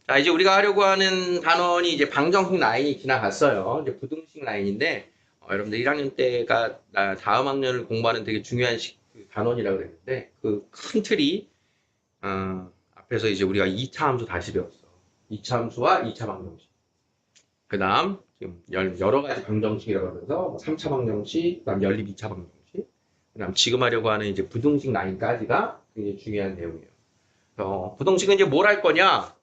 자, 이제 우리가 하려고 하는 단원이 이제 방정식 라인이 지나갔어요. 이제 부등식 라인인데, 여러분들 1학년 때가 다음 학년을 공부하는 되게 중요한 그 단원이라고 그랬는데, 그 큰 틀이, 앞에서 이제 우리가 2차 함수 다시 배웠어. 2차 함수와 2차 방정식. 그 다음, 지금 여러 가지 방정식이라고 하면서, 3차 방정식, 그 다음 연립 2차 방정식, 그 다음 지금 하려고 하는 이제 부등식 라인까지가 굉장히 중요한 내용이에요. 부등식은 이제 뭘 할 거냐?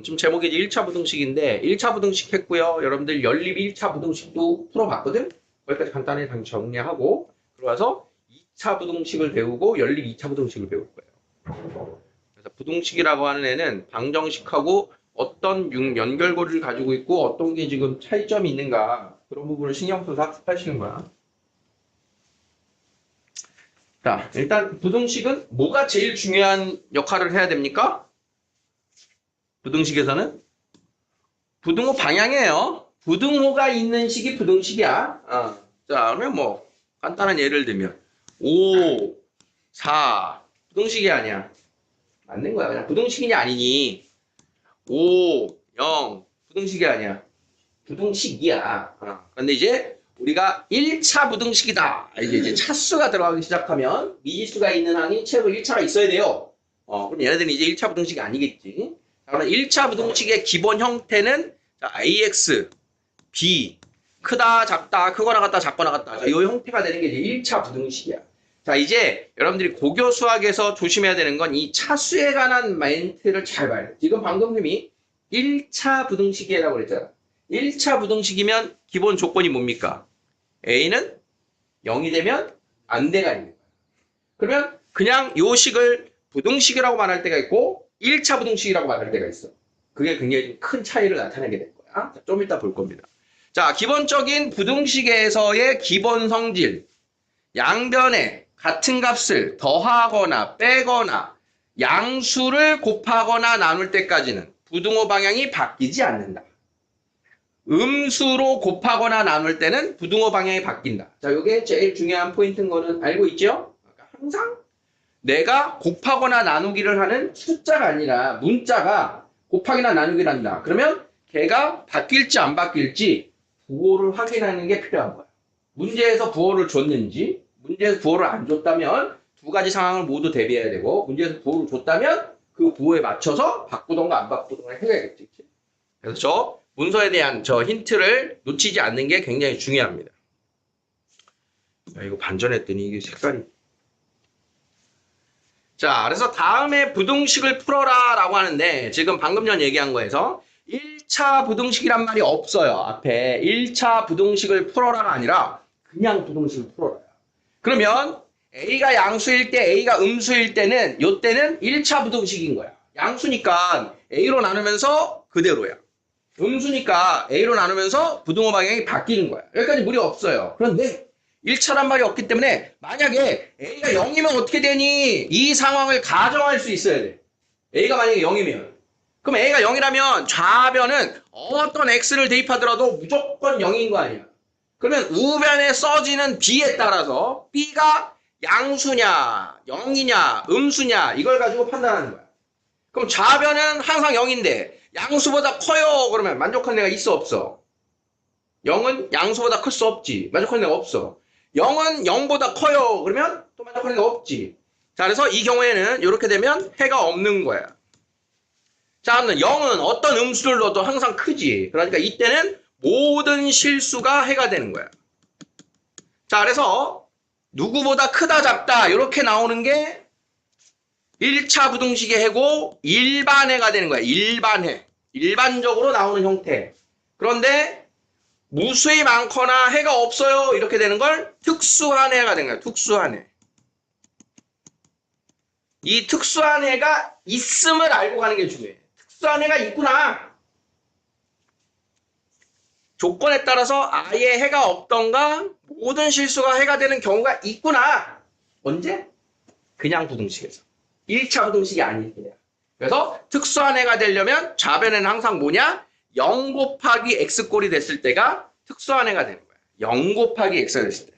지금 제목이 이제 1차 부등식인데 1차 부등식 했고요. 여러분들 연립 1차 부등식도 풀어봤거든? 거기까지 간단히 정리하고 들어와서 2차 부등식을 배우고 연립 2차 부등식을 배울 거예요. 그래서 부등식이라고 하는 애는 방정식하고 어떤 연결고리를 가지고 있고 어떤 게 지금 차이점이 있는가 그런 부분을 신경 써서 학습하시는 거야. 자, 일단 부등식은 뭐가 제일 중요한 역할을 해야 됩니까? 부등식에서는 부등호 방향이에요. 부등호가 있는 식이 부등식이야. 자, 그러면 뭐 간단한 예를 들면 5, 4 부등식이 아니야. 맞는 거야. 그냥 부등식이냐 아니니 5, 0 부등식이 아니야. 부등식이야. 그런데 이제 우리가 1차 부등식이다. 이제 차수가 들어가기 시작하면 미지수가 있는 항이 최소 1차가 있어야 돼요. 그럼 얘네들은 이제 1차 부등식이 아니겠지. 그러면 1차 부등식의 기본 형태는 AX, B, 크다, 작다, 크거나 같다, 작거나 같다. 이 형태가 되는 게 이제 1차 부등식이야. 자, 이제 여러분들이 고교 수학에서 조심해야 되는 건 이 차수에 관한 멘트를 잘 봐야 돼. 지금 방금 님이 1차 부등식이라고 그랬잖아. 1차 부등식이면 기본 조건이 뭡니까? A는 0이 되면 안대가 있는 거야. 그러면 그냥 요 식을 부등식이라고 말할 때가 있고 1차 부등식이라고 말할 때가 있어. 그게 굉장히 큰 차이를 나타내게 될 거야. 좀 이따 볼 겁니다. 자, 기본적인 부등식에서의 기본 성질. 양변에 같은 값을 더하거나 빼거나 양수를 곱하거나 나눌 때까지는 부등호 방향이 바뀌지 않는다. 음수로 곱하거나 나눌 때는 부등호 방향이 바뀐다. 자, 이게 제일 중요한 포인트인 거는 알고 있죠? 항상 내가 곱하거나 나누기를 하는 숫자가 아니라 문자가 곱하기나 나누기를 한다. 그러면 걔가 바뀔지 안 바뀔지 부호를 확인하는 게 필요한 거야. 문제에서 부호를 줬는지 문제에서 부호를 안 줬다면 두 가지 상황을 모두 대비해야 되고 문제에서 부호를 줬다면 그 부호에 맞춰서 바꾸던가 안 바꾸던가 해야겠지. 그래서 저 문서에 대한 저 힌트를 놓치지 않는 게 굉장히 중요합니다. 이거 반전했더니 이게 색깔이. 자, 그래서 다음에 부등식을 풀어라 라고 하는데 지금 방금 전 얘기한 거에서 1차 부등식이란 말이 없어요. 앞에 1차 부등식을 풀어라가 아니라 그냥 부등식을 풀어라. 그러면 A가 양수일 때 A가 음수일 때는 요때는 1차 부등식인 거야. 양수니까 A로 나누면서 그대로야. 음수니까 A로 나누면서 부등호 방향이 바뀌는 거야. 여기까지 무리 없어요. 그런데 1차란 말이 없기 때문에 만약에 A가 0이면 어떻게 되니? 이 상황을 가정할 수 있어야 돼. A가 만약에 0이면. 그럼 A가 0이라면 좌변은 어떤 X를 대입하더라도 무조건 0인 거 아니야. 그러면 우변에 써지는 B에 따라서 B가 양수냐, 0이냐, 음수냐 이걸 가지고 판단하는 거야. 그럼 좌변은 항상 0인데 양수보다 커요. 그러면 만족하는 애가 있어 없어? 0은 양수보다 클 수 없지. 만족하는 애가 없어. 0은 0보다 커요. 그러면 또 만족하는 애가 없지. 자, 그래서 이 경우에는 이렇게 되면 해가 없는 거야. 자, 그러면 0은 어떤 음수를 넣어도 항상 크지. 그러니까 이때는 모든 실수가 해가 되는 거야. 자, 그래서 누구보다 크다 작다 이렇게 나오는 게 1차 부등식의 해고 일반해가 되는 거야. 일반해. 일반적으로 나오는 형태. 그런데 무수히 많거나 해가 없어요. 이렇게 되는 걸 특수한 해가 되는 거야. 특수한 해. 이 특수한 해가 있음을 알고 가는 게 중요해. 특수한 해가 있구나. 조건에 따라서 아예 해가 없던가 모든 실수가 해가 되는 경우가 있구나. 언제? 그냥 부등식에서. 1차 부등식이 아닐 때야. 그래서 특수한 해가 되려면 좌변에는 항상 뭐냐? 0 곱하기 x꼴이 됐을 때가 특수한 해가 되는 거야. 0 곱하기 x가 됐을 때.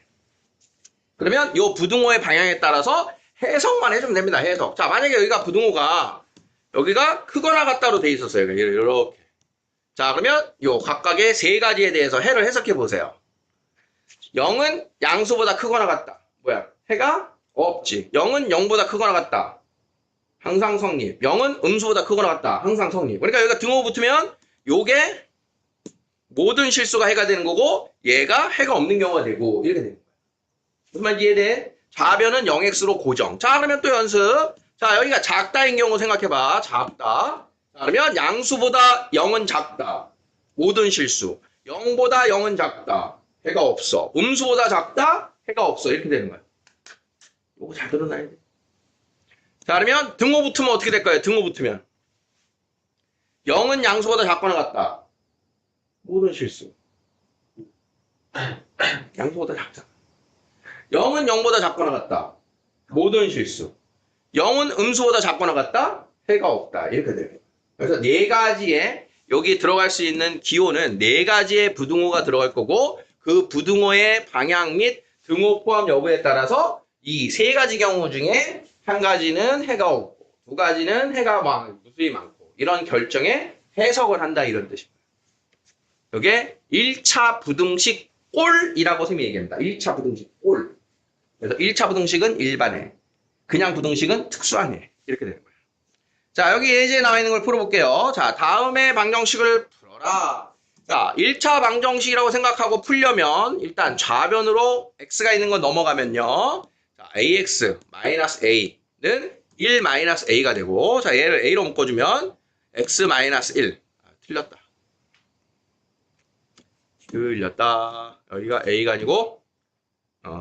그러면 이 부등호의 방향에 따라서 해석만 해주면 됩니다. 해석. 자, 만약에 여기가 부등호가 여기가 크거나 같다로 돼 있었어요. 이렇게. 자, 그러면 요 각각의 세 가지에 대해서 해를 해석해 보세요. 0은 양수보다 크거나 같다. 뭐야? 해가 없지. 0은 0보다 크거나 같다. 항상 성립. 0은 음수보다 크거나 같다. 항상 성립. 그러니까 여기가 등호 붙으면 요게 모든 실수가 해가 되는 거고 얘가 해가 없는 경우가 되고 이렇게 되는 거야. 무슨 말인지 이해돼? 좌변은 0x로 고정. 자, 그러면 또 연습. 자, 여기가 작다인 경우 생각해봐. 작다. 자, 그러면 양수보다 0은 작다. 모든 실수. 0보다 0은 작다. 해가 없어. 음수보다 작다. 해가 없어. 이렇게 되는 거야. 이거 잘 들어놔야 돼. 자, 그러면 등호 붙으면 어떻게 될까요? 등호 붙으면 0은 양수보다 작거나 같다. 모든 실수. 양수보다 작다. 0은 0보다 작거나 같다. 모든 실수. 0은 음수보다 작거나 같다. 해가 없다. 이렇게 돼요. 그래서 네 가지의 여기 들어갈 수 있는 기호는 네 가지의 부등호가 들어갈 거고 그 부등호의 방향 및 등호 포함 여부에 따라서 이 세 가지 경우 중에 한 가지는 해가 없고 두 가지는 해가 무수히 많고 이런 결정에 해석을 한다 이런 뜻입니다. 이게 1차 부등식 꼴이라고 선생님이 얘기합니다. 1차 부등식 꼴. 그래서 1차 부등식은 일반해. 그냥 부등식은 특수하네. 이렇게 되는 거예요. 자, 여기 예제에 나와 있는 걸 풀어볼게요. 자, 다음의 방정식을 풀어라. 자, 1차 방정식이라고 생각하고 풀려면 일단 좌변으로 x가 있는 거 넘어가면요. 자, ax-a는 1-a가 되고 자, 얘를 a로 묶어주면 x-1. 틀렸다. 틀렸다. 여기가 a가 아니고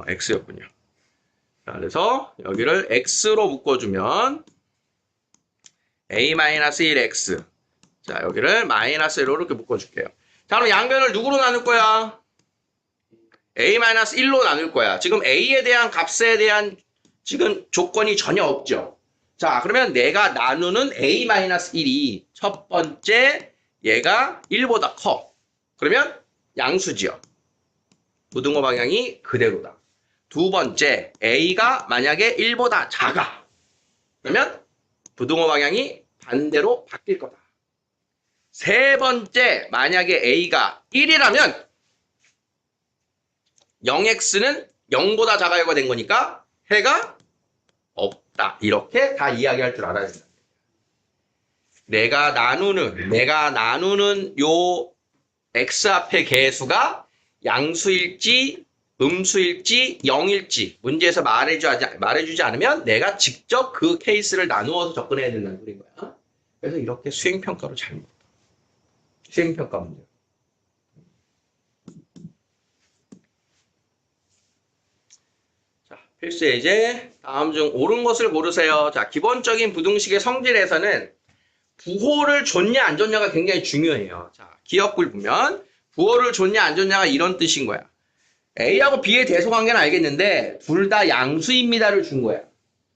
x였군요. 자, 그래서 여기를 x로 묶어주면 a-1x. 자, 여기를 -1로 이렇게 묶어줄게요. 자, 그럼 양변을 누구로 나눌 거야? a-1로 나눌 거야. 지금 a에 대한 값에 대한 지금 조건이 전혀 없죠. 자, 그러면 내가 나누는 a-1이 첫 번째 얘가 1보다 커. 그러면 양수지요. 부등호 방향이 그대로다. 두 번째 a가 만약에 1보다 작아. 그러면 부등호 방향이 반대로 바뀔 거다. 세 번째 만약에 a가 1이라면 0x는 0보다 작아요가 된 거니까 해가 없다. 이렇게 다 이야기할 줄 알아야 된다. 내가 나누는 요 x 앞의 개수가 양수일지 음수일지 0일지 문제에서 말해주지 않으면 내가 직접 그 케이스를 나누어서 접근해야 된다는 소리인 거야. 그래서 이렇게 수행평가로 잘 먹다. 수행평가 문제. 자, 필수 예제. 다음 중 옳은 것을 고르세요. 자, 기본적인 부등식의 성질에서는 부호를 줬냐 안 줬냐가 굉장히 중요해요. 자, 기억글 보면 부호를 줬냐 안 줬냐가 이런 뜻인 거야. A하고 B의 대소관계는 알겠는데 둘 다 양수입니다를 준 거야.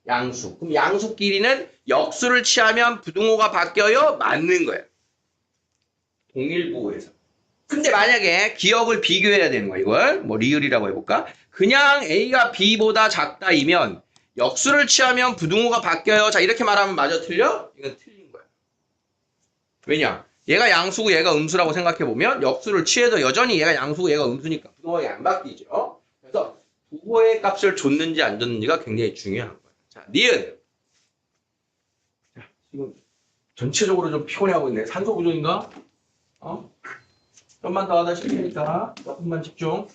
양수. 그럼 양수끼리는 역수를 취하면 부등호가 바뀌어요? 맞는 거야. 동일부호에서. 근데 만약에 기억을 비교해야 되는 거야. 이걸 뭐 리을이라고 해볼까? 그냥 A가 B보다 작다이면 역수를 취하면 부등호가 바뀌어요. 자, 이렇게 말하면 맞아 틀려? 이건 틀린 거야. 왜냐? 얘가 양수고 얘가 음수라고 생각해보면 역수를 취해도 여전히 얘가 양수고 얘가 음수니까 부등호가 안 바뀌죠. 그래서 부호의 값을 줬는지 안 줬는지가 굉장히 중요한 거예요. 자, 니은. 자, 지금 전체적으로 좀 피곤해하고 있네. 산소 부족인가? 좀만 더 하다 쉴 테니까 조금만 집중.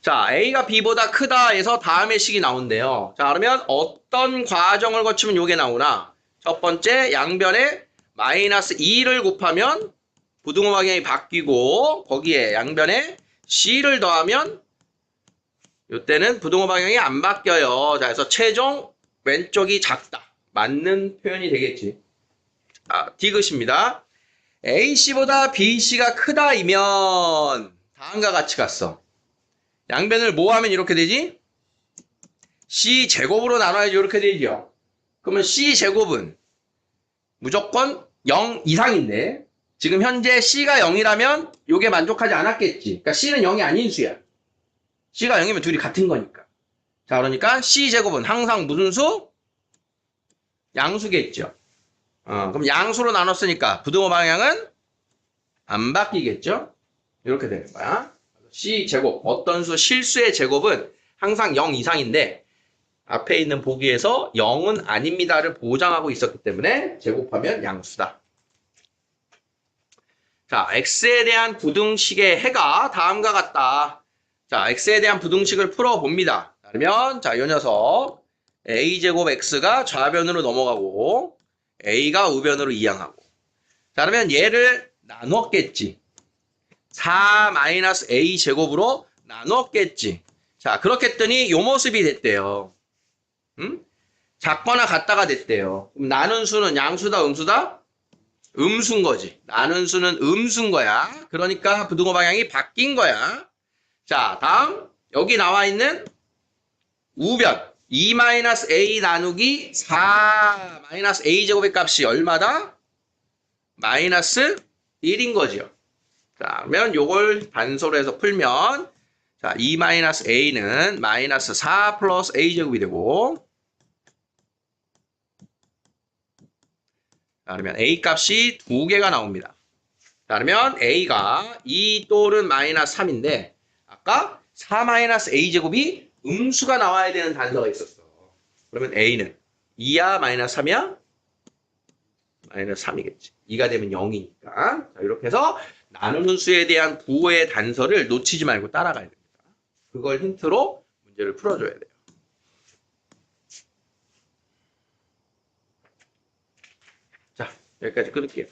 자, A가 B보다 크다 해서 다음의 식이 나온대요. 자, 그러면 어떤 과정을 거치면 요게 나오나? 첫 번째 양변에 -2를 곱하면 부등호 방향이 바뀌고 거기에 양변에 C를 더하면 이때는 부등호 방향이 안 바뀌어요. 자, 그래서 최종 왼쪽이 작다. 맞는 표현이 되겠지. 아, 디귿입니다. AC보다 BC가 크다이면 다음과 같이 갔어. 양변을 뭐 하면 이렇게 되지? C제곱으로 나눠야지 이렇게 되죠. 그러면 C제곱은 무조건 0 이상인데 지금 현재 C가 0이라면 이게 만족하지 않았겠지. 그러니까 C는 0이 아닌 수야. C가 0이면 둘이 같은 거니까. 자, 그러니까 C제곱은 항상 무슨 수? 양수겠죠. 그럼 양수로 나눴으니까 부등호 방향은 안 바뀌겠죠? 이렇게 되는 거야. C 제곱, 어떤 수 실수의 제곱은 항상 0 이상인데 앞에 있는 보기에서 0은 아닙니다를 보장하고 있었기 때문에 제곱하면 양수다. 자, x에 대한 부등식의 해가 다음과 같다. 자, x에 대한 부등식을 풀어봅니다. 그러면 자, 이 녀석 a제곱 x가 좌변으로 넘어가고 a가 우변으로 이항하고 자, 그러면 얘를 나눴겠지. 4-a 제곱으로 나눴겠지. 자, 그렇게 했더니 요 모습이 됐대요. 작거나 같다가 됐대요. 그럼 나눈 수는 양수다, 음수다? 음수인 거지. 나눈 수는 음수인 거야. 그러니까 부등호 방향이 바뀐 거야. 자, 다음 여기 나와 있는 우변 2-a 나누기 4-a 제곱의 값이 얼마다? 마이너스 1인 거죠. 자, 그러면 요걸 단소로 해서 풀면 자, 2-a는 마이너스 4 플러스 a 제곱이 되고 자, 그러면 a 값이 2개가 나옵니다. 자, 그러면 a가 2 또는 마이너스 3인데 아까 4-a 제곱이 음수가 나와야 되는 단서가 있었어. 그러면 a는 2야 마이너스 3이야? 마이너스 3이겠지. 2가 되면 0이니까. 자, 이렇게 해서 나누는 수에 대한 부호의 단서를 놓치지 말고 따라가야 됩니다. 그걸 힌트로 문제를 풀어줘야 돼요. 자, 여기까지 끊을게요.